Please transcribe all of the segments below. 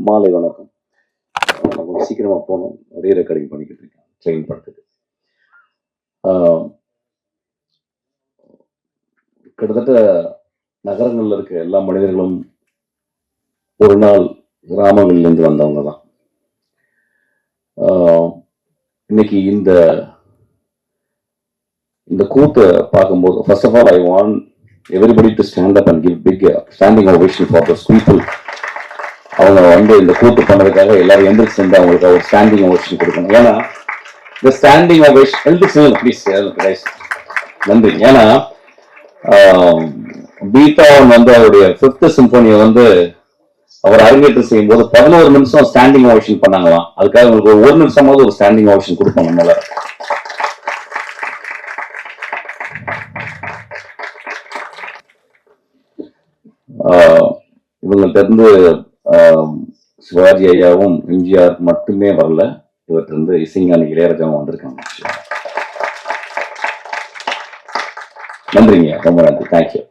மாலை வணக்கம். நான் கொஞ்சம் சீக்கிரமா போகணும். ரீ ரெக்கார்டிங் பண்ணிக்கிட்டு இருக்கேன் ட்ரெயின் படத்துக்கு. கிட்டத்தட்ட நகரங்கள்ல இருக்க எல்லா மனிதர்களும் ஒரு நாள் கிராமங்கள்லேருந்து வந்தவங்க தான். இன்னைக்கு இந்த இந்த கூத்தை பார்க்கும்போது, first of all I want everybody to stand up and give big standing ovation for those people. அவங்க வந்து இந்த கூட்டு பண்ணதுக்காக எல்லாரும் எந்திரிச்சு சென்று அவங்களுக்கு ஒரு ஸ்டாண்டிங் ஓவேஷன் கொடுக்கணும். ஏன்னா இந்த ஸ்டாண்டிங் ஓவேஷன் எந்திரிச்சு ப்ளீஸ் கைஸ், நன்றி. ஏன்னா பீத்தாவன் வந்து அவருடைய 5th சிம்போனியை வந்து அவர் அரங்கேற்றம் செய்யும் போது 11 நிமிஷம் ஸ்டாண்டிங் ஓவேஷன் பண்ணாங்களாம். அதுக்காக உங்களுக்கு ஒரு நிமிஷமாவது ஒரு ஸ்டாண்டிங் ஓவேஷன் கொடுப்போம் நம்மளால. இவங்கள்ட்ட இருந்து சிவாஜி ஐயாவும் எம்ஜிஆர் மட்டுமே வரல, இவர்கிட்ட இருந்து இசைஞானி இளையராஜாவும் வந்திருக்காங்க. நன்றிங்க, ரொம்ப நன்றி, தேங்க்யூ.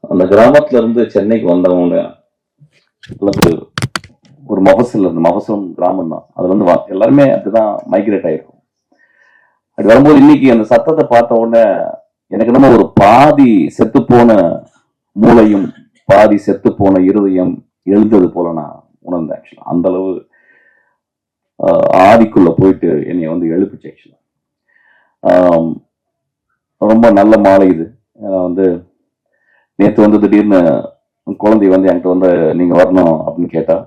அந்த கிராமத்துல இருந்து சென்னைக்கு வந்தவங்க ஒரு மகசூல், அந்த மகசூல் கிராமம் தான். அது வந்து எல்லாருமே அப்படிதான் மைக்ரேட் ஆயிருக்கும். அப்படி வரும்போது இன்னைக்கு அந்த சத்தத்தை பார்த்த உடனே எனக்கு என்னமோ ஒரு பாதி செத்து போன மூளையும் பாதி செத்து போன இருதயம் எழுந்தது போல நான் உணர்ந்தேன். ஆக்சுவலா அந்த அளவு ஆதிக்குள்ள போயிட்டு என்னை வந்து எழுப்புச்சு. ஆக்சுவலா ரொம்ப நல்ல மாலை இது. வந்து நேற்று வந்து திடீர்னு குழந்தை வந்து என்கிட்ட வந்து நீங்க வரணும் அப்படின்னு கேட்டா,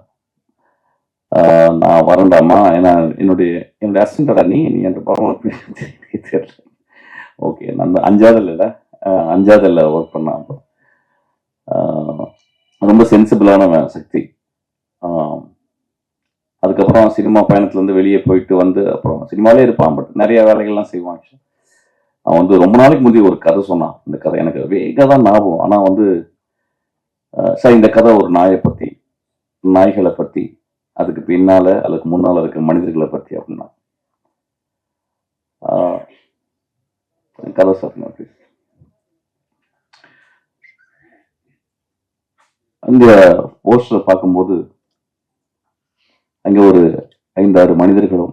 நான் வரண்டாமா, ஏன்னா என்னுடைய அசிஸ்டண்டா நீ என்ற படம் தெரியல. ஓகே, நான் 5ஆவதுல ஒர்க் பண்ண. ரொம்ப சென்சிபிளான சக்தி. அதுக்கப்புறம் சினிமா பயணத்துல இருந்து வெளியே போயிட்டு வந்து அப்புறம் சினிமாலே இருப்பான், பட் நிறைய வேலைகள்லாம் செய்வான். அவன் வந்து ரொம்ப நாளைக்கு முந்தைய ஒரு கதை சொன்னான். இந்த கதை எனக்கு வேக தான் ஞாபகம். ஆனா வந்து சார், இந்த கதை ஒரு நாயை பத்தி, நாய்களை பத்தி, அதுக்கு பின்னால அதுக்கு முன்னால இருக்க மனிதர்களை பத்தி அப்படின்னா கதை சார். அங்க போஸ்டர் பார்க்கும்போது அங்க ஒரு 5-6 மனிதர்களும்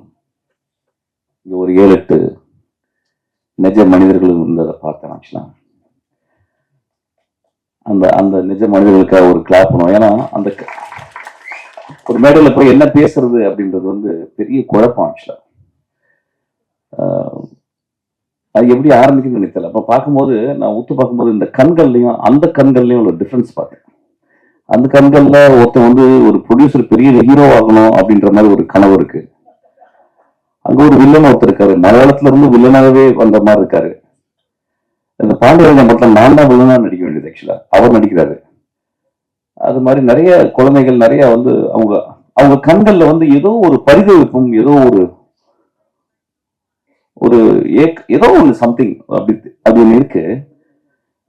இங்க ஒரு 7-8 நிஜ மனிதர்களும் இருந்ததை பார்த்தேன். ஆக்சுவலா அந்த நிஜ மனிதர்களுக்காக ஒரு கிளாப் பண்ணுவோம். ஏன்னா அந்த ஒரு மேடையில் போய் என்ன பேசுறது அப்படின்றது வந்து பெரிய குழப்பம். ஆக்சுவலா அது எப்படி ஆரம்பிக்குதுன்னு தெரியல. அப்ப பார்க்கும்போது நான் உத்து பார்க்கும்போது இந்த கண்கள்லையும் அந்த கண்கள்லையும் ஒரு டிஃபரன்ஸ் பார்த்தேன். அந்த கண்கள்ல ஒருத்தன் வந்து ஒரு ப்ரொடியூசர் பெரிய ஹீரோ ஆகணும் அப்படின்ற மாதிரி ஒரு கனவு இருக்கு. அங்க ஒரு வில்லன் ஒருத்தர் இருக்காரு, மலையாளத்துல இருந்து வில்லனாகவே வந்த மாதிரி இருக்காரு. இந்த பாண்டியராஜன் படத்துல நான் தான் வில்லனா நடிக்க வேண்டியது. ஆக்சுவலா அவர் நடிக்கிறாரு. அது மாதிரி நிறைய குழந்தைகள் நிறைய வந்து அவங்க கண்கள்ல வந்து ஏதோ ஒரு பரிதவிப்பும், ஏதோ ஏதோ ஒன்று சம்திங் அப்படின்னு இருக்கு.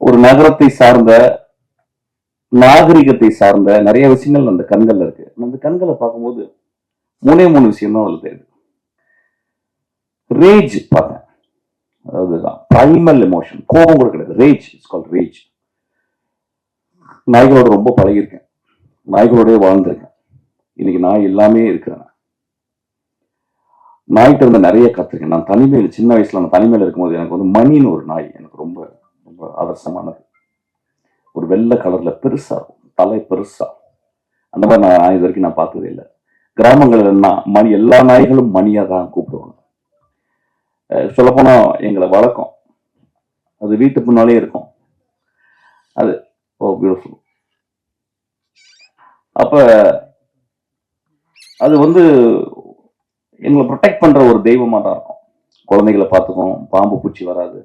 ஒரு நகரத்தை சார்ந்த, நாகரிகத்தை சார்ந்த நிறைய விஷயங்கள் அந்த கண்கள்ல இருக்கு. அந்த கண்களை பார்க்கும்போது 3 விஷயம் தான் அதுல தெரியுது. ரேஜ் பார்த்தேன், அதாவது பிரைமல் எமோஷன், கோபம் கூட கிடையாது, ரேஜ். It's called rage. நாய்களோட ரொம்ப பழகிருக்கேன், நாய்களோடய வாழ்ந்திருக்கேன். இன்னைக்கு நாய் எல்லாமே இருக்கிறேன். நாய்கிட்ட இருந்து நிறைய கத்துருக்கேன். நான் தனிமையில், சின்ன வயசுல நான் தனிமையில் இருக்கும்போது எனக்கு வந்து மணின்னு ஒரு நாய் எனக்கு ரொம்ப ரொம்ப ஆதர்சமானது. ஒரு வெள்ளை கலர்ல பெருசா, தலை பெருசா, அந்த மாதிரி நான் இது வரைக்கும் நான் பார்த்ததே இல்லை. கிராமங்கள்ல மணி, எல்லா நாய்களும் மணியா தான் கூப்பிடுவாங்க. சொல்லப்போனா எங்களை வழக்கம், அது வீட்டு முன்னாலே இருக்கும். அது பியூட்டிஃபுல். அப்ப அது வந்து எங்களை ப்ரொடெக்ட் பண்ற ஒரு தெய்வமா தான் இருக்கும். குழந்தைகளை பார்த்துக்கும், பாம்பு பூச்சி வராது,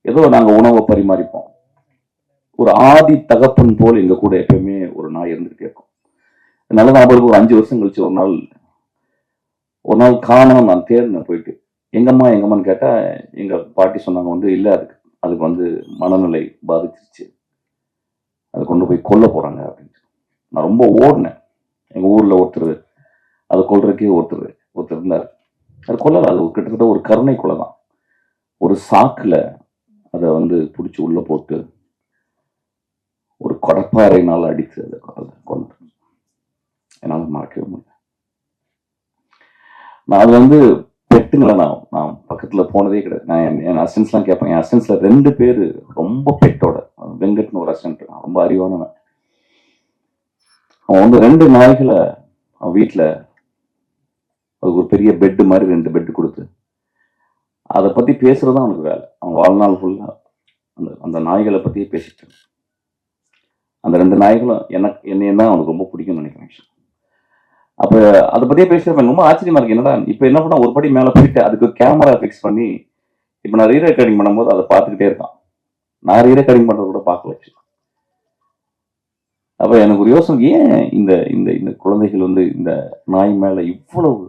ஏதோ நாங்க உணவை பரிமாறிப்போம். ஒரு ஆதி தகப்பன் போல் எங்க கூட எப்பயுமே ஒரு நாய் இருந்துகிட்டே இருக்கும். நல்ல ஞாபகம். ஒரு 5 வருஷம் கழிச்சு ஒரு நாள் காணோம். நான் தேர்ந்தேன் போயிட்டு, எங்கம்மான்னு கேட்டா எங்க பாட்டி சொன்னாங்க வந்து இல்ல, அதுக்கு வந்து மனநிலை பாதிச்சிருச்சு, அதை கொண்டு போய் கொல்ல போறாங்க அப்படின்னு. நான் ரொம்ப ஓடினேன். எங்க ஊர்ல ஒருத்தர் அதை கொல்றதுக்கே ஒருத்தர் இருந்தார். அது கொல்லல, அது கிட்டத்தட்ட ஒரு கருணை கொலை தான். ஒரு சாக்குல அதை வந்து பிடிச்சி உள்ள போட்டு ஒரு கடப்பாறையினால் அடித்து அதை கொண்டு என்னால் மறக்கவே முடியல. நான் அது வந்து பெட்டுங்களை நான் பக்கத்துல போனதே கிடையாது. நான் என் அசிஸ்டன்ஸ்லாம் கேட்பேன். என் அசிஸ்டன்ஸ்ல 2 பேர் ரொம்ப பெட்டோட. வெங்கட்னு ஒரு அசிஸ்டன்ட், ரொம்ப அறிவானவன். அவன் வந்து 2 நாய்களை அவன் வீட்டில் அதுக்கு ஒரு பெரிய பெட்டு மாதிரி 2 பெட்டு கொடுத்து அதை பத்தி பேசுறதுதான் அவனுக்கு வேலை. அவன் வாழ்நாள் ஃபுல்லா அந்த நாய்களை பத்தியே பேசிட்டு. அந்த 2 நாய்களும் என்னையும் தான் அவனுக்கு ரொம்ப பிடிக்கும்னு நினைக்கிறேன். அப்ப அதை பத்தியே பேசுறப்ப ரொம்ப ஆச்சரியமா இருக்கு. என்னடா இப்ப என்ன பண்ண, ஒரு படி மேல போயிட்டு அதுக்கு கேமரா ஃபிக்ஸ் பண்ணி இப்ப நான் ரீரெக்கார்டிங் பண்ணும்போது அதை பார்த்துக்கிட்டே இருக்கான். நான் ரீரெக்கார்டிங் பண்றது கூட பார்க்கல. அப்ப எனக்கு ஒரு யோசனை, ஏன் இந்த இந்த இந்த குழந்தைகள் வந்து இந்த நாய் மேல இவ்வளவு.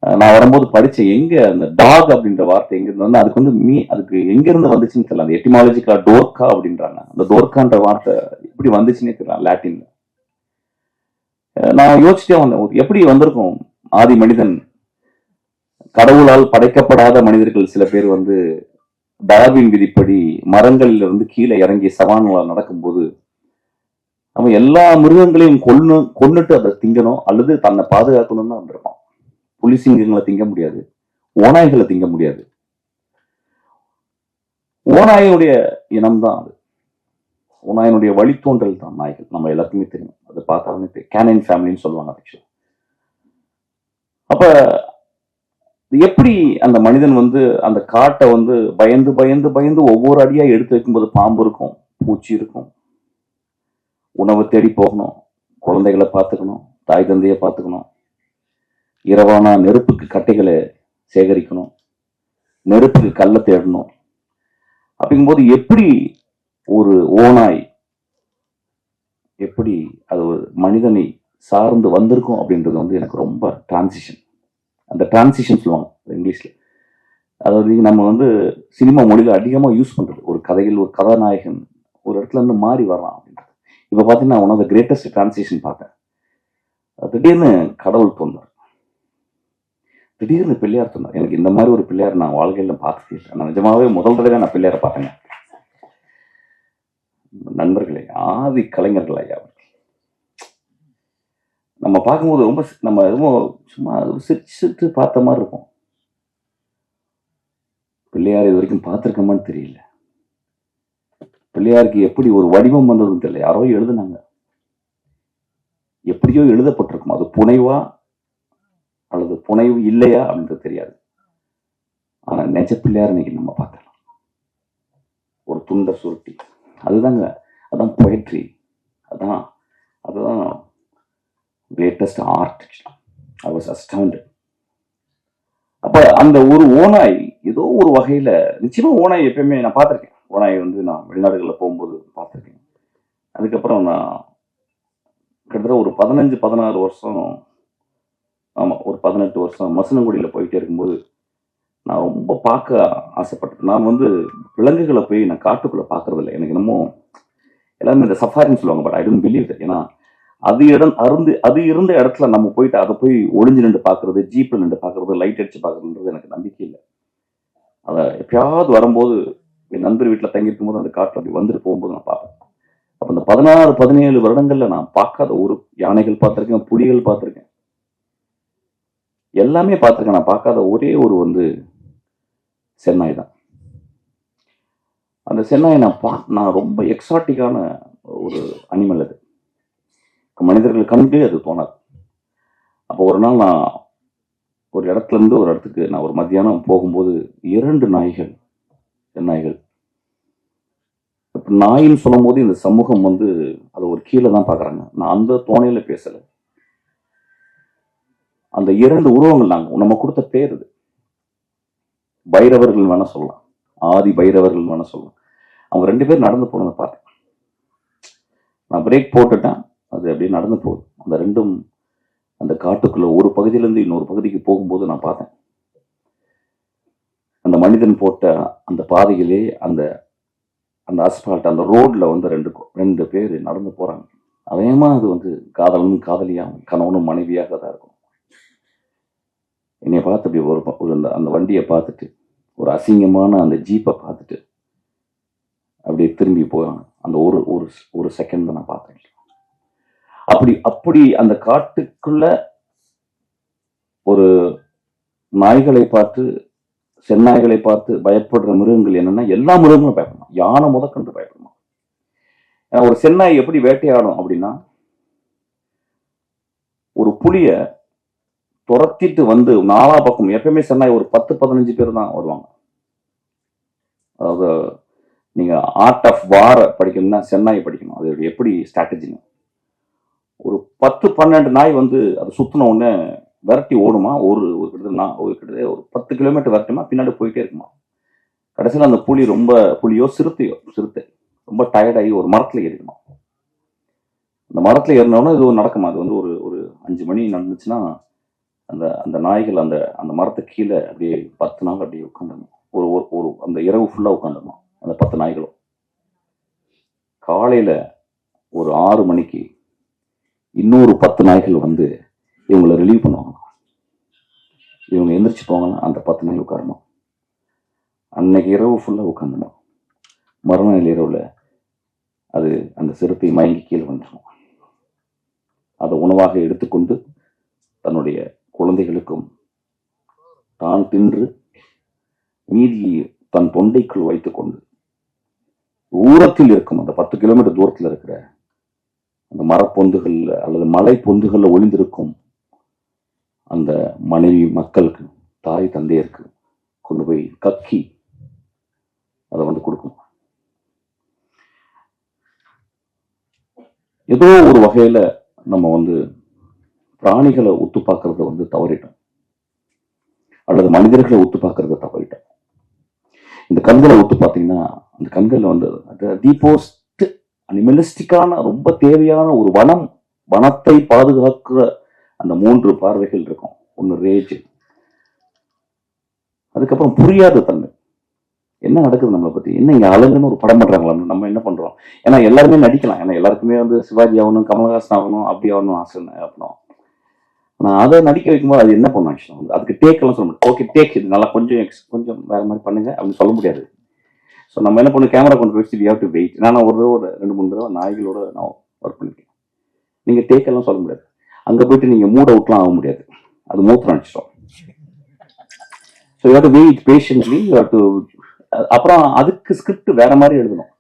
நான் வரும்போது படிச்சேன், எங்க அந்த டாக் அப்படின்ற வார்த்தை எங்க இருந்து, அதுக்கு வந்து அதுக்கு எங்க இருந்து வந்துச்சுன்னு தெரியல. அந்த எட்டிமாலஜிக்கா டோர்கா அப்படின்றாங்க. அந்த டோர்கான்ற வார்த்தை எப்படி வந்துச்சுன்னே தெரியல லாட்டின்ல. நான் யோசிச்சே வந்தேன், எப்படி வந்திருக்கும். ஆதி மனிதன், கடவுளால் படைக்கப்படாத மனிதர்கள் சில பேர் வந்து டார்வின் விதிப்படி மரங்களில் இருந்து கீழே இறங்கி சவான்களா நடக்கும்போது அவன் எல்லா மிருகங்களையும் கொன்னுட்டு அதை திங்கணும் அல்லது தன்னை பாதுகாக்கணும்னு தான் வந்திருப்பான். புலிசிங்கங்களை திங்க முடியாது, ஓநாய்களை திங்க முடியாது. ஓநாயினுடைய இனம் தான் அது. ஓநாயினுடைய வழித்தோன்றல் தான் நாய்கள். நம்ம எல்லாத்துக்குமே தெரியும், அதை பார்த்தாலுமே கேனைன் ஃபேமிலின்னு சொல்லுவாங்க ஆக்சுவலா. அப்ப எப்படி அந்த மனிதன் வந்து அந்த காட்டை வந்து பயந்து பயந்து பயந்து ஒவ்வொரு அடியா எடுத்து வைக்கும்போது பாம்பு இருக்கும், பூச்சி இருக்கும், உணவு தேடி போகணும், குழந்தைகளை பார்த்துக்கணும், தாய் தந்தையை பார்த்துக்கணும், இரவான நெருப்புக்கு கட்டைகளை சேகரிக்கணும், நெருப்புக்கு கல்லை தேடணும். அப்படிங்கும்போது எப்படி ஒரு ஓநாய் எப்படி அது ஒரு மனிதனை சார்ந்து வந்திருக்கும் அப்படின்றது வந்து எனக்கு ரொம்ப டிரான்சிஷன். அந்த டிரான்சிஷன் சொல்லுவாங்க இங்கிலீஷ்ல. அதாவது நம்ம வந்து சினிமா மொழியில அதிகமா யூஸ் பண்றது, ஒரு கதையில் ஒரு கதாநாயகன் ஒரு இடத்துல இருந்து மாறி வரலாம் அப்படின்றது. இப்ப பாத்தீங்கன்னா one of the greatest transition பார்த்தேன். திடீர்னு கடவுள் தோன்றார், திடீர்னு பிள்ளையார் தோன்றார். எனக்கு இந்த மாதிரி ஒரு பிள்ளையார் நான் வாழ்க்கையில பார்த்ததே இல்லை. நான் நிஜமாவே முதல் தடவை நான் பிள்ளையாரை பார்த்தேங்க. நண்பர்களே, ஆதி கலைஞர்கள் ஐயா நம்ம பார்க்கும்போது ரொம்ப நம்ம ரொம்ப சும்மா சிரிச்சு பார்த்த மாதிரி இருக்கும். பிள்ளையார் இது வரைக்கும் பார்த்திருக்கோமான்னு தெரியல. பிள்ளையாருக்கு எப்படி ஒரு வடிவம் வந்ததுன்னு தெரியல. யாரோ எழுதுனாங்க, எப்படியோ எழுதப்பட்டிருக்கும். அது புனைவா அல்லது புனைவு இல்லையா அப்படின்றது தெரியாது. ஆனா நெஜ பிள்ளையார் இன்னைக்கு நம்ம பார்க்கலாம். ஒரு துண்டை சுருட்டி, அதுதாங்க, அதான் பொயட்ரி, அதுதான் greatest art. I was astounded. அப்ப அந்த ஒரு ஓநாய் ஏதோ ஒரு வகையில, நிச்சயமா ஓநாய் எப்பயுமே நான் பார்த்திருக்கேன். ஓநாய் வந்து நான் வெளிநாடுகளில் போகும்போது பார்த்திருக்கேன். அதுக்கப்புறம் நான் கிட்டத்தட்ட ஒரு 15-16 வருஷம், ஆமா ஒரு 18 வருஷம் மசனங்குடியில போயிட்டே இருக்கும்போது நான் ரொம்ப பார்க்க ஆசைப்பட்டேன். நான் வந்து விலங்குகளை போய் நான் காட்டுக்குள்ள பார்க்கறது இல்லை. எனக்கு என்னமோ எல்லாருமே இந்த சஃபாரின்னு சொல்லுவாங்க, but I don't believe that. ஏன்னா அது இருந்த இடத்துல நம்ம போயிட்டு அதை போய் ஒளிஞ்சு நின்று பார்க்கறது, ஜீப்ல நின்று பார்க்கறது, லைட் அடிச்சு பார்க்கறதுன்றது எனக்கு நம்பிக்கை இல்லை. அதை எப்பயாவது வரும்போது என் நண்பர் வீட்டில் தங்கியிருக்கும் போது அந்த காட்டில் அப்படி வந்துட்டு போகும்போது நான் பார்ப்பேன். அப்போ இந்த 16-17 வருடங்கள்ல நான் பார்க்காத ஒரு யானைகள் பார்த்துருக்கேன், புலிகள் பார்த்துருக்கேன், எல்லாமே பார்த்துருக்கேன். நான் பார்க்காத ஒரே ஒரு வந்து சென்னாய் தான். அந்த சென்னாய் நான் ரொம்ப எக்ஸாட்டிக்கான ஒரு அனிமல். அது மனிதர்கள் கண்டு அது தோணாது. அப்போ ஒரு நாள் நான் ஒரு இடத்துல இருந்து ஒரு இடத்துக்கு நான் ஒரு மத்தியானம் போகும்போது 2 நாய்கள், சென்னாய்கள். நாயின்னு சொல்லும் போது இந்த சமூகம் வந்து அதை ஒரு கீழே தான் பார்க்குறாங்க. நான் அந்த தோணையில பேசலை. அந்த 2 உருவங்கள் நம்ம கொடுத்த பேர் இது. பைரவர்கள் வேணா சொல்லலாம், ஆதி பைரவர்கள் வேணா சொல்லலாம். அவங்க 2 பேர் நடந்து போனதை பார்த்தேன். நான் பிரேக் போட்டுட்டேன், அது அப்படியே நடந்து போகுது. அந்த 2ம் அந்த காட்டுக்குள்ள ஒரு பகுதியிலேருந்து இன்னொரு பகுதிக்கு போகும்போது நான் பார்த்தேன். அந்த மனிதன் போட்ட அந்த பாதையிலே அந்த அந்த அஸ்பால்ட், அந்த ரோட்ல வந்து 2 பேர் நடந்து போறாங்க. அதேமா அது வந்து காதலனும் காதலியாகவும் கணவனும் மனைவியாக தான் இருக்கும். என்னைய பார்த்து அப்படி ஒரு அந்த வண்டியை பார்த்துட்டு, ஒரு அசிங்கமான அந்த ஜீப்பை பார்த்துட்டு அப்படியே திரும்பி போவாங்க. அந்த ஒரு ஒரு ஒரு செகண்ட் நான் பார்த்தேன். அப்படி அப்படி அந்த காட்டுக்குள்ள ஒரு நாய்களை பார்த்து, செந்நாய்களை பார்த்து பயப்படுற மிருகங்கள் என்னன்னா, எல்லா மிருகங்களும் பயப்படணும். யானை முதற்கொண்டு பயப்படணும். ஏன்னா ஒரு செந்நாய் எப்படி வேட்டையாடும் அப்படின்னா, ஒரு புலிய துரத்திட்டு வந்து நாலா பக்கம், எப்பயுமே செந்நாய் ஒரு 10-15 பேர் தான் வருவாங்க. அதாவது நீங்க ஆர்ட் ஆஃப் வார படிக்கணும்னா செந்நாய் படிக்கணும். அது எப்படி ஸ்ட்ராட்டஜின்னு. ஒரு 10-12 நாய் வந்து அதை சுத்தின உடனே விரட்டி ஓடுமா. ஒரு கிட்டத்தட்ட ஒரு 10 கிலோமீட்டர் விரட்டுமா, பின்னாடி போயிட்டே இருக்குமா. கடைசியில் அந்த புலியோ சிறுத்தை ரொம்ப டயர்டாகி ஒரு மரத்துல ஏறிடுமா. அந்த மரத்துல ஏறினோன்னா இது நடக்குமா. அது வந்து ஒரு 5 மணி நடந்துச்சுன்னா அந்த அந்த நாய்கள் அந்த அந்த மரத்தை கீழே அப்படியே 10 நாள் அப்படியே உட்காந்துடணும். ஒரு ஒரு அந்த இரவு ஃபுல்லா உட்காந்துடணும் அந்த 10 நாய்களும். காலையில ஒரு 6 மணிக்கு இன்னொரு 10 நாய்கள் வந்து இவங்களை ரிலீவ் பண்ணுவாங்க. இவங்க எந்திரிச்சு போங்கன்னா அந்த 10 நாய் உட்காரணும். அன்னைக்கு இரவு ஃபுல்லா உட்காந்துடும். மறுநாள் இரவுல அது அந்த சிறுத்தை மயங்கி கீழே வந்துடும். அதை உணவாக எடுத்துக்கொண்டு தன்னுடைய குழந்தைகளுக்கும் தான் தின்று மீதி தன் தொண்டைக்குள் வைத்துக் கொண்டு தூரத்தில் இருக்கும் அந்த 10 கிலோமீட்டர் தூரத்தில் இருக்கிற அந்த மரப்பொந்துகள் அல்லது மலை பொந்துகள்ல ஒளிந்திருக்கும் அந்த மனைவி மக்களுக்கு, தாய் தந்தையருக்கு கொண்டு போய் கக்கி அதை வந்து கொடுக்கும். ஏதோ ஒரு வகையில நம்ம வந்து பிராணிகளை ஒத்து பார்க்கறத வந்து தவறிட்டோம், அல்லது மனிதர்களை ஒத்து பார்க்கறத தவறிட்டோம். இந்த கண்களை ஒத்து பார்த்தீங்கன்னா அந்த கண்கள்ல வந்து டீபோஸ்ட் அனிமலிஸ்டிக்கான ரொம்ப தேவையான ஒரு வனத்தை பாதுகாக்கிற அந்த 3 பார்வைகள் இருக்கும். ஒன்று ரேஜ், அதுக்கப்புறம் புரியாத தன்மை, என்ன நடக்குது நம்மளை பத்தி, என்ன இங்க அழகுன்னு ஒரு படம் பண்றாங்களா, நம்ம என்ன பண்றோம். ஏன்னா எல்லாருமே நடிக்கலாம், ஏன்னா எல்லாருக்குமே வந்து சிவாஜி ஆகணும், கமல்ஹாசன் ஆகணும், அப்படி ஆகணும் ஆசை ஆகணும். நான் அதை நடிக்க வைக்கும்போது அது என்ன பண்ணும் ஆக்சுவலாக, அதுக்கு டேக் எல்லாம் சொல்ல முடியாது. ஓகே டேக் இது நல்லா கொஞ்சம் வேற மாதிரி பண்ணுங்க அப்படின்னு சொல்ல முடியாது. ஸோ நம்ம என்ன பண்ணணும், கேமரா கொண்டு வச்சு வி ஹேவ் டு வெயிட். நான் ஒரு 2-3 தடவை நாய்களோட நான் ஒர்க் பண்ணிருக்கேன். நீங்க டேக் எல்லாம் சொல்ல முடியாது. அங்க போயிட்டு நீங்க மூட் அவுட்லாம் ஆக முடியாது, அது மூத்திரம் அடிச்சிடும். So you have to wait patiently, you have to. அப்புறம் அதுக்கு ஸ்கிரிப்ட் வேற மாதிரி எழுதணும்.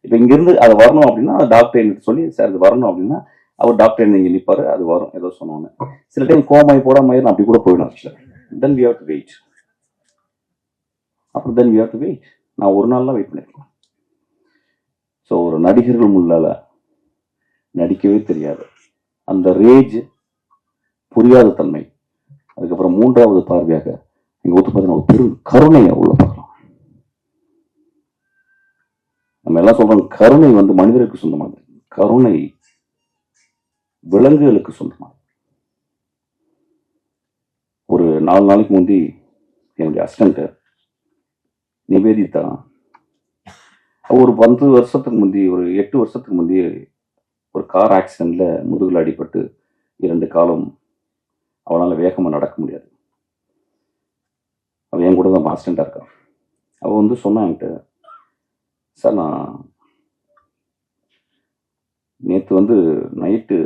இப்போ இங்கிருந்து அது வரணும் அப்படின்னா டாக்டர் சொல்லி சார் அது வரணும் அப்படின்னா அவர் டாக்டர் நீங்க நிற்பாரு, அது வரும் ஏதோ சொன்னோன்னு. சில டைம் கோமாய் போடாம அப்படி கூட போயிடும் ஆக்சுவலா. Then we have to wait. அப்புறம் then we have to wait. நான் ஒரு நாள்லாம் வெயிட் பண்ணிருக்கேன். ஸோ ஒரு நடிகர்கள் முன்னால நடிக்கவே தெரியாது அந்த ரேஜ், புரியாத தன்மை, அதுக்கப்புறம் 3வது பார்வையாக நீங்க ஒத்து பார்த்தீங்கன்னா ஒரு பெரும் கருணையை உள்ள பார்க்கலாம். நம்ம எல்லாம் சொல்றோம் கருணை வந்து மனிதருக்கு சொந்தமானது, கருணை விலங்குகளுக்கு சொந்தமானது. ஒரு 4 நாளைக்கு முந்தி என்னுடைய அசிஸ்டன்ட் நிவேதிதா ஒரு 10 வருஷத்துக்கு முந்தி, ஒரு 8 வருஷத்துக்கு முந்தி ஒரு கார் ஆக்சிடென்ட்ல முதுகுல அடிபட்டு 2 காலம் அவளால் வேகமாக நடக்க முடியாது. அவள் என் கூட தான் அசிஸ்டண்டா இருக்கா. அவள் வந்து சொன்னா என்கிட்ட, சார் நான் நேற்று வந்து நைட்டு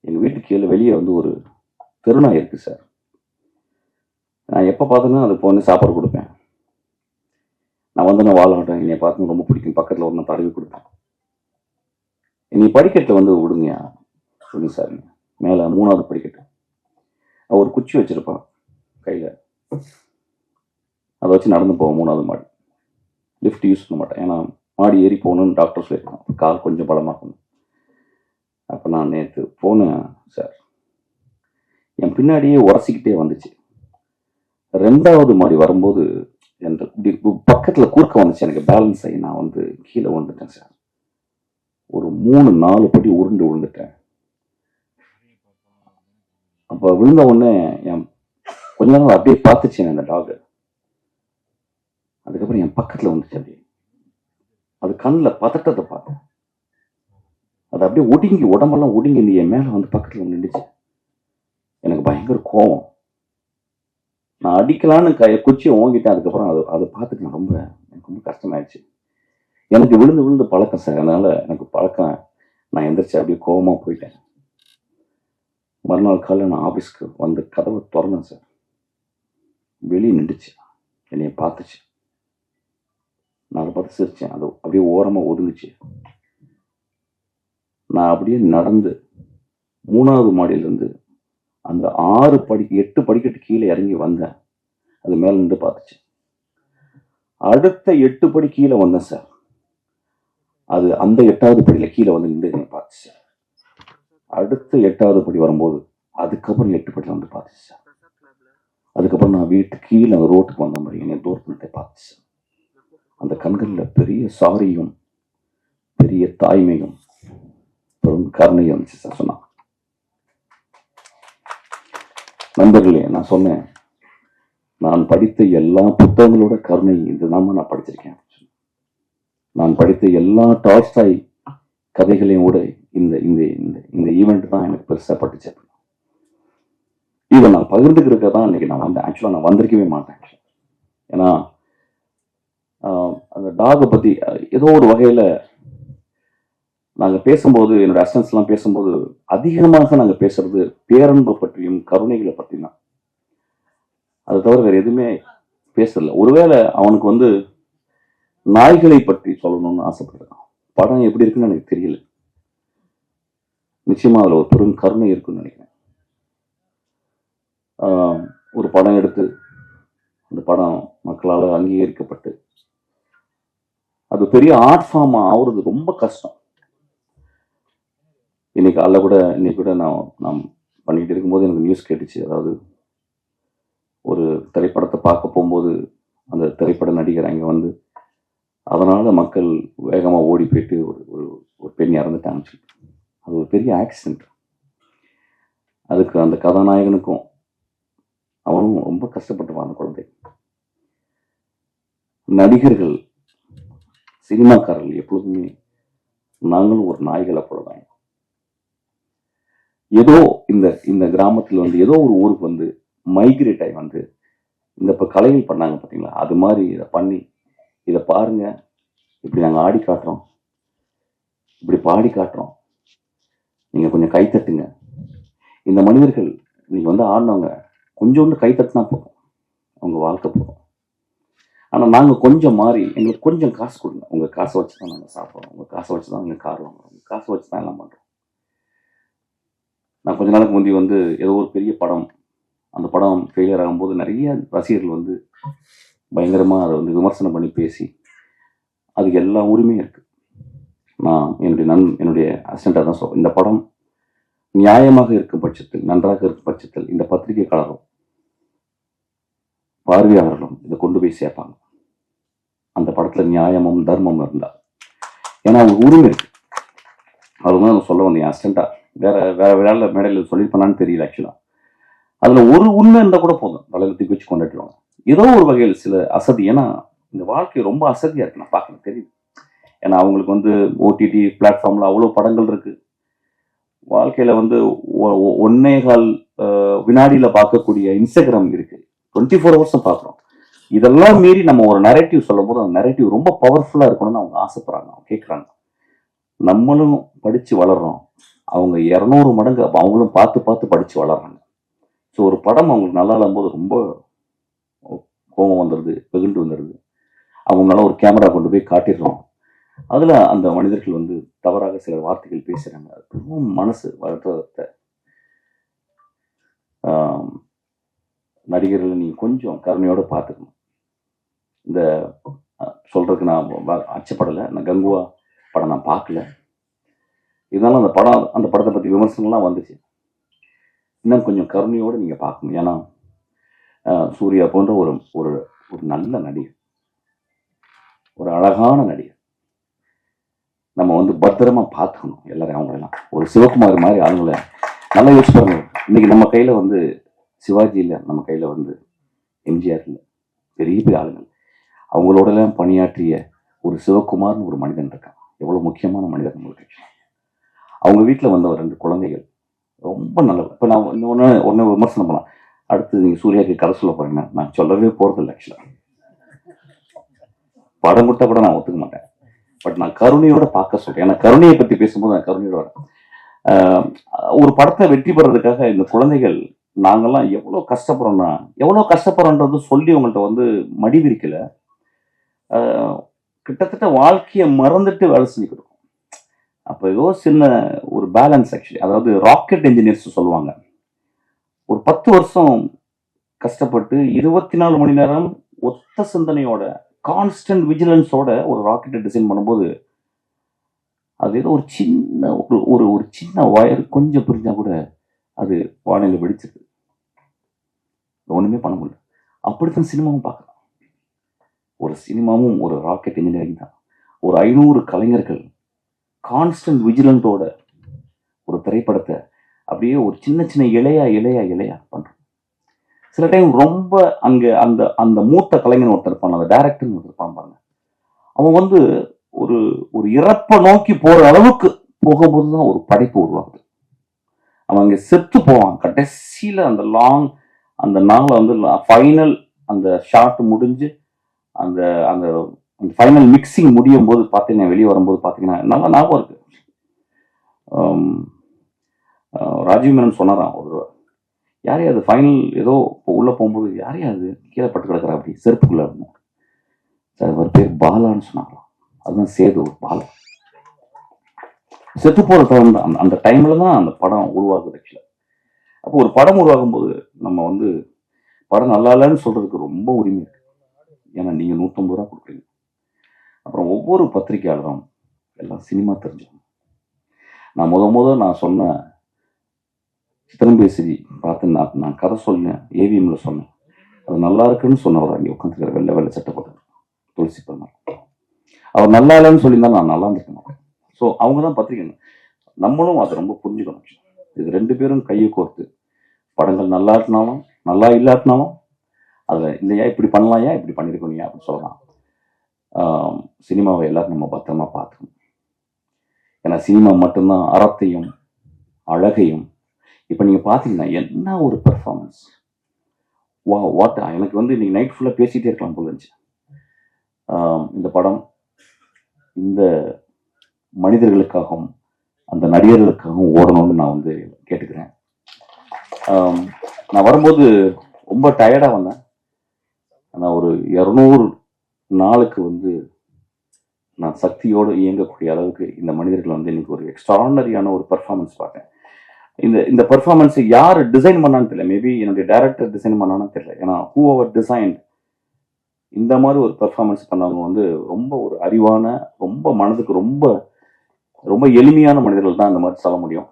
எங்கள் வீட்டுக்கு கீழே வெளியே வந்து ஒரு தெருநாய் இருக்கு சார். நான் எப்போ பார்த்தேன்னா அது போன சாப்பாடு கொடுப்பேன். நான் வந்து நான் வாழாட்டேன், என்னை பார்த்து ரொம்ப பிடிக்கும், பக்கத்தில் ஒரு நான் தடவி கொடுப்பேன். நீ படிக்கட்டில் வந்து விடுங்கயா விடுங்க சார். மேலே 3வது படிக்கட்டு. ஒரு குச்சி வச்சிருப்பான் கையில், அதை வச்சு நடந்து போவோம் 3வது மாடி. லிஃப்ட் யூஸ் பண்ண மாட்டேன், ஏன்னா மாடி ஏறி போகணுன்னு டாக்டர் சொல்லியிருக்கான், கால் கொஞ்சம் பலமாக்கணும். அப்போ நான் நேற்று போனேன் சார், என் பின்னாடியே உரசிக்கிட்டே வந்துச்சு. 2வது மாடி வரும்போது என் பக்கத்தில் குறுக்க வந்துச்சு, எனக்கு பேலன்ஸ் ஆகி நான் வந்து கீழே விழுந்துட்டேன் சார். ஒரு 3-4 படி உருண்டு விழுந்துட்டேன். அப்போ விழுந்த உடனே என் கொஞ்ச நேரம் அப்படியே பார்த்துச்சேன் அந்த டாக். அதுக்கப்புறம் என் பக்கத்தில் வந்துச்சு, அப்படியே அது கண்ணில் பதட்டத்தை பார்த்தேன். அது அப்படியே ஒடுங்கி, உடம்பெல்லாம் ஒடுங்கி என் மேலே வந்து பக்கத்தில் நின்றுச்சு. எனக்கு பயங்கர கோவம். நான் அடிக்கலான்னு குச்சியை ஓங்கிட்டேன். அதுக்கப்புறம் அதை பார்த்துட்டு எனக்கு ரொம்ப கஷ்டமாயிடுச்சு. எனக்கு விழுந்து விழுந்து பழக்கம் சார். அதனால எனக்கு பழக்கம். நான் எந்திரிச்சு அப்படியே கோவமா போயிட்டேன். மறுநாள் காலையில் நான் ஆஃபீஸ்க்கு வந்து கதவை திறந்தேன் சார். வெளியே நின்றுச்சு, என்னைய பார்த்துச்சு. நான் அதை பார்த்து சிரிச்சேன். அது அப்படியே ஓரமாக ஒதுங்குச்சு. நான் அப்படியே நடந்து 3வது மாடியிலேருந்து அந்த 8 படிக்கட்டு கீழே இறங்கி வந்தேன். அது மேலே நின்று பார்த்துச்சு. அடுத்த 8 படி கீழே வந்தேன் சார். அது அந்த 8வது படியில் கீழே வந்து நின்று என்னை பார்த்துச்சு. அடுத்த 8வது படி வரும்போது அதுக்கப்புறம் 8 படியில் வந்து பார்த்துச்சு சார். அதுக்கப்புறம் நான் வீட்டுக்கு கீழே ரோட்டுக்கு வந்த மாதிரி என்னை தூரத்துக்கிட்டே பார்த்துச்சு. அந்த கண்களில் பெரிய சாரியும் பெரிய தாய்மையும் பெரும் கருணையும் இருந்துச்சு சார். சொன்னான், நண்பர்களே, நான் சொன்னேன், நான் படித்த எல்லா புத்தகங்களோட கருணை இதுதான் நான் படிச்சிருக்கேன். நான் படித்த எல்லா டால்ஸ்டாய் கதைகளையும் கூட இந்த இந்த இந்த ஈவெண்ட் தான் எனக்கு பெருசாக பட்டுச்சு. இதை நான் பகிர்ந்துக்கிறதுக்கு தான் இன்னைக்கு நான் வந்தேன். ஆக்சுவலாக நான் வந்திருக்கவே மாட்டேன். ஏன்னா அந்த டாகை பற்றி ஏதோ ஒரு வகையில் நாங்கள் பேசும்போது, என்னோட அசிஸ்டன்ஸ்லாம் பேசும்போது அதிகமாக நாங்கள் பேசுறது பேரன்பை பற்றியும் கருணைகளை பற்றி தான். அதை தவிர வேறு எதுவுமே பேசல. ஒருவேளை அவனுக்கு வந்து நாய்களை பற்றி சொல்லணும்னு ஆசைப்படுறான். படம் எப்படி இருக்குன்னு எனக்கு தெரியல. நிச்சயமா அதில் ஒரு பெரும் கருணை இருக்குன்னு நினைக்கிறேன். ஒரு படம் எடுத்து அந்த படம் மக்களால் அங்கீகரிக்கப்பட்டு அது பெரிய ஆர்ட் ஃபார்ம் ஆகுறது ரொம்ப கஷ்டம். இன்னைக்கு கூட நான் பண்ணிட்டு இருக்கும்போது எனக்கு நியூஸ் கேட்டுச்சு. அதாவது ஒரு திரைப்படத்தை பார்க்க போகும்போது அந்த திரைப்பட நடிகர் அங்கே வந்து அதனால மக்கள் வேகமாக ஓடி போயிட்டு ஒரு பெண் இறந்துட்டாங்க. அது ஒரு பெரிய ஆக்சிடென்ட். அதுக்கு அந்த கதாநாயகனுக்கும் அவனும் ரொம்ப கஷ்டப்பட்டுவான். அந்த குழந்தை. நடிகர்கள், சினிமாக்காரர்கள் எப்பொழுதுமே நாங்களும் ஒரு நாய்களை போலதான். ஏதோ இந்த கிராமத்தில் வந்து ஏதோ ஒரு ஊருக்கு வந்து மைக்ரேட் ஆகி வந்து இந்த இப்போ கலைகள் பண்ணாங்க பார்த்தீங்களா, அது மாதிரி இதை பண்ணி இதை பாருங்க, இப்படி நாங்கள் ஆடி காட்டுறோம், இப்படி பாடி காட்டுறோம், நீங்கள் கொஞ்சம் கைத்தட்டுங்க. இந்த மனிதர்கள் நீங்கள் வந்து ஆடினவங்க கொஞ்சோண்டு கைத்தட்டினா போதும், அவங்க வாழ்க்கை போதும். ஆனால் நாங்கள் கொஞ்சம் மாறி எங்களுக்கு கொஞ்சம் காசு கொடுங்க. உங்கள் காசை வச்சு தான் நாங்கள் சாப்பிட்றோம், உங்கள் காசை வச்சு தான் எங்களுக்கு கார் வாங்குறோம், உங்கள் காசை வச்சு தான் எல்லாம் பண்ணுறோம். நான் கொஞ்ச நாளுக்கு முந்தி வந்து ஏதோ ஒரு பெரிய படம், அந்த படம் ஃபெயிலியர் ஆகும்போது நிறைய ரசிகர்கள் வந்து பயங்கரமாக அதை வந்து விமர்சனம் பண்ணி பேசி அதுக்கு எல்லா உரிமையும் இருக்குது. நான் என்னுடைய அசிஸ்டண்டாக தான் சொல்கிறேன், இந்த படம் நியாயமாக இருக்கும் பட்சத்தில், நன்றாக இருக்கும் பட்சத்தில் இந்த பத்திரிகைக்காரரும் பார்வையாளர்களும் இதை கொண்டு போய் சேர்ப்பாங்க. அந்த படத்தில் நியாயமும் தர்மமும் இருந்தால். ஏன்னா அவங்க உரிமை இருக்கு. அதுதான் நான் சொல்ல வந்தேன். அசிஸ்டண்டா வேற வேலை மேடையில் சொல்லியிருப்பானான்னு தெரியல. ஆக்சுவலாக அதில் ஒரு உண்மை இருந்தால் கூட போதும், வளர்த்து வச்சு கொண்டாடுவாங்க. ஏதோ ஒரு வகையில் சில அசதி. ஏன்னா இந்த வாழ்க்கை ரொம்ப அசதியாக இருக்கு. நான் பார்க்க தெரியுது. ஏன்னா அவங்களுக்கு வந்து ஓடிடி பிளாட்ஃபார்மில் அவ்வளோ படங்கள் இருக்குது. வாழ்க்கையில் வந்து 1.25 வினாடியில் பார்க்கக்கூடிய இன்ஸ்டாகிராம் இருக்குது. 24 hours பார்க்குறோம். இதெல்லாம் மீறி நம்ம ஒரு நரேட்டிவ் சொல்லும் போது அந்த நரேட்டிவ் ரொம்ப பவர்ஃபுல்லாக இருக்கணும்னு அவங்க ஆசைப்படுறாங்க, அவங்க கேட்குறாங்க. நம்மளும் படித்து வளர்றோம், அவங்க 200 மடங்கு அவங்களும் பார்த்து பார்த்து படித்து வளர்றாங்க. ஸோ ஒரு படம் அவங்களுக்கு நல்லா இல்லாம்போது ரொம்ப கோபம் வந்துடுது, வெகுண்டு வந்துடுது. அவங்க மேலே ஒரு கேமரா கொண்டு போய் காட்டிடுறோம். அதில் அந்த மனிதர்கள் வந்து தவறாக சில வார்த்தைகள் பேசுகிறாங்க. அது ரொம்ப மனசு வருத்தத்தை. நடிகர்கள் நீங்கள் கொஞ்சம் கருணையோடு பார்த்துக்கணும். இந்த சொல்கிறதுக்கு நான் அச்சப்படலை. நான் கங்குவா படம் நான் பார்க்கல. இதனால அந்த படத்தை பற்றி விமர்சனங்கள்லாம் வந்துச்சு. இன்னும் கொஞ்சம் கருணையோடு நீங்கள் பார்க்கணும். ஏன்னா சூர்யா போன்ற ஒரு ஒரு நல்ல நடிகர், ஒரு அழகான நடிகர், நம்ம வந்து பத்திரமா பார்த்துக்கணும் எல்லாரும். அவங்களெல்லாம் ஒரு சிவகுமார் மாதிரி ஆளுங்களை நல்லா யோசிச்சு பாருங்க. இன்னைக்கு நம்ம கையில் வந்து சிவாஜி இல்லை, நம்ம கையில் வந்து எம்ஜிஆர் இல்லை, பெரிய பெரிய ஆளுங்கள். அவங்களோடலாம் பணியாற்றிய ஒரு சிவகுமார்னு ஒரு மனிதன் இருக்கான். எவ்வளோ முக்கியமான மனிதன் நம்மளுக்கு. அவங்க வீட்டில் வந்த 2 குழந்தைகள் ரொம்ப நல்லது. இப்போ நான் ஒன்று விமர்சனம் பண்ணலாம். அடுத்து நீங்கள் சூர்யாவுக்கு கதை சொல்ல போறீங்கன்னா நான் சொல்லவே போகிறதில்ல. ஆக்சுவலாக படம் கொடுத்தா கூட நான் ஒத்துக்க மாட்டேன். பட் நான் கருணையோட பார்க்க சொல்றேன். ஏன்னா கருணையை பத்தி பேசும்போது நான் கருணையோட ஒரு படத்தை வெற்றி பெறதுக்காக இந்த குழந்தைகள் நாங்கெல்லாம் எவ்வளவு கஷ்டப்படுறோன்றது சொல்லி உங்கள்கிட்ட வந்து மடி விரிக்கல. கிட்டத்தட்ட வாழ்க்கையை மறந்துட்டு வேலை செஞ்சுக்கிட்டு. அப்போ ஏதோ சின்ன ஒரு பேலன்ஸ் ஆக்சுவலி. அதாவது ராக்கெட் இன்ஜினியர்ஸ் சொல்லுவாங்க, ஒரு 10 வருஷம் கஷ்டப்பட்டு 24 மணி நேரம் ஒத்த சிந்தனையோட கான்ஸ்டன்ட் விஜிலன்ஸோட ஒரு ராக்கெட்டை டிசைன் பண்ணும்போது அது ஏதோ ஒரு சின்ன ஒரு ஒரு சின்ன வயர் கொஞ்சம் புரிஞ்சா கூட அது வானிலை வெடிச்சிருக்கு, ஒண்ணுமே பண்ண முடியல. அப்படித்தான் சினிமாவும் பார்க்கலாம். ஒரு சினிமாவும் ஒரு ராக்கெட் இன்ஜினியரிங் தான். ஒரு 500 கலைஞர்கள் கான்ஸ்டன்ட் விஜிலண்டோட ஒரு திரைப்படத்தை அப்படியே ஒரு சின்ன சின்ன இலையா பண்றோம். சில டைம் ரொம்ப அங்க அந்த அந்த மூத்த கலைஞன் ஒருத்தர் இருப்பான், அந்த டைரக்டர் ஒருத்தர் இருப்பான் பாருங்க, அவன் வந்து ஒரு ஒரு இறப்பை நோக்கி போற அளவுக்கு போகும்போதுதான் ஒரு படைப்பு உருவாகுது. அவன் அங்க செத்து போவான் கடைசியில. அந்த நாளை வந்து ஃபைனல் அந்த ஷாட் முடிஞ்சு அந்த அந்த ஃபைனல் மிக்சிங் முடியும் போது பார்த்தீங்கன்னா, வெளியே வரும்போது பார்த்தீங்கன்னா நல்லா ஞாபகம் இருக்கு. ராஜீவ் மேனன் சொன்னாராம் ஒரு யாரையா அது ஃபைனல் ஏதோ உள்ள போகும்போது யாரையா அது கீழே பட்டு கிடக்குறா அப்படி செருப்புக்குள்ள இருந்தோம் சார், அவர் பேர் பாலான்னு சொன்னாங்களாம். அதுதான் சேது பாலா. செத்து போற தவிர அந்த டைம்ல தான் அந்த படம் உருவாகுது ஆக்சுவலா. அப்போ ஒரு படம் உருவாகும் போது நம்ம வந்து படம் நல்லா இல்லைன்னு சொல்றதுக்கு ரொம்ப உரிமை இருக்கு. ஏன்னா நீங்க 150 ரூபா கொடுக்குறீங்க. அப்புறம் ஒவ்வொரு பத்திரிகையாளரும் எல்லாம் சினிமா தெரிஞ்சவங்க. நான் நான் சொன்ன சித்திரம்பேசி பார்த்து நான் கதை சொன்னேன், ஏவிஎம்ல சொன்னேன். அது நல்லா இருக்குன்னு சொன்னவர் அங்கே உட்காந்துருக்கிற வெள்ளை சட்டப்பட்டு துளசி பெருமாள். அவர் நல்லா இல்லைன்னு சொல்லியிருந்தா நான் நல்லா இருந்திருக்கேன். ஸோ அவங்க தான் பத்திரிக்கை. நம்மளும் அதை ரொம்ப புரிஞ்சுக்கணும். இது 2 பேரும் கையை கோர்த்து படங்கள் நல்லா இல்லாட்டினாலும் நல்லா இல்லாட்டினாலும் அதில் இல்லையா இப்படி பண்ணலாம், ஏன் இப்படி பண்ணியிருக்கோம் அப்படின்னு சொல்லலாம். சினிமாவை எல்லாரும் நம்ம பத்திரமா பார்த்துக்கணும். ஏன்னா சினிமா மட்டும்தான் அறத்தையும் அழகையும். இப்போ நீங்கள் பார்த்தீங்கன்னா என்ன ஒரு பெர்ஃபார்மன்ஸ், வாட். எனக்கு வந்து இன்னைக்கு நைட் ஃபுல்லாக பேசிகிட்டே இருக்கலாம் போல இருந்துச்சு. இந்த படம் இந்த மனிதர்களுக்காகவும் அந்த நடிகர்களுக்காகவும் ஓடணும்னு நான் வந்து கேட்டுக்கிறேன். நான் வரும்போது ரொம்ப டயர்டாக வந்தேன். ஆனால் ஒரு 200 நாளுக்கு வந்து நான் சக்தியோடு இயங்கக்கூடிய அளவுக்கு இந்த மனிதர்கள் வந்து இன்னைக்கு ஒரு எக்ஸ்ட்ரானரியான ஒரு பெர்ஃபார்மன்ஸ் பார்த்தேன். இந்த பெர்ஃபார்மன்ஸ் யார் டிசைன் பண்ணான்னு தெரியல. மேபி என்னுடைய டைரக்டர் டிசைன் பண்ணான்னு தெரியல. ஏன்னா ஹூ அவர் டிசைன் இந்த மாதிரி ஒரு பெர்ஃபார்மன்ஸ் பண்ணவங்க வந்து ரொம்ப ஒரு அறிவான, ரொம்ப மனதுக்கு ரொம்ப ரொம்ப எளிமையான மனிதர்கள் தான் இந்த மாதிரி சொல்ல முடியும்.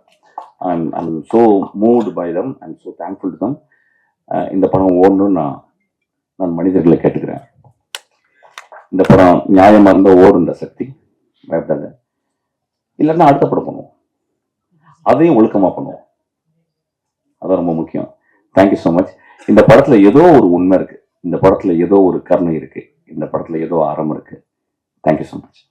I'm so moved by them. I'm so thankful to them. இந்த படம் ஓடணும்னு நான் மனிதர்களை கேட்டுக்கிறேன். இந்த படம் நியாயமா இருந்தா ஓடுன்ற சக்தி பயப்படாத. இல்லைன்னா அடுத்த படம் பண்ணுவோம், அதையும் ஒழுக்கமா பண்ணுவோம். அதான் ரொம்ப முக்கியம். Thank you so much. இந்த படத்துல ஏதோ ஒரு உண்மை இருக்கு, இந்த படத்துல ஏதோ ஒரு கருணை இருக்கு, இந்த படத்துல ஏதோ அறம் இருக்கு. Thank you so much.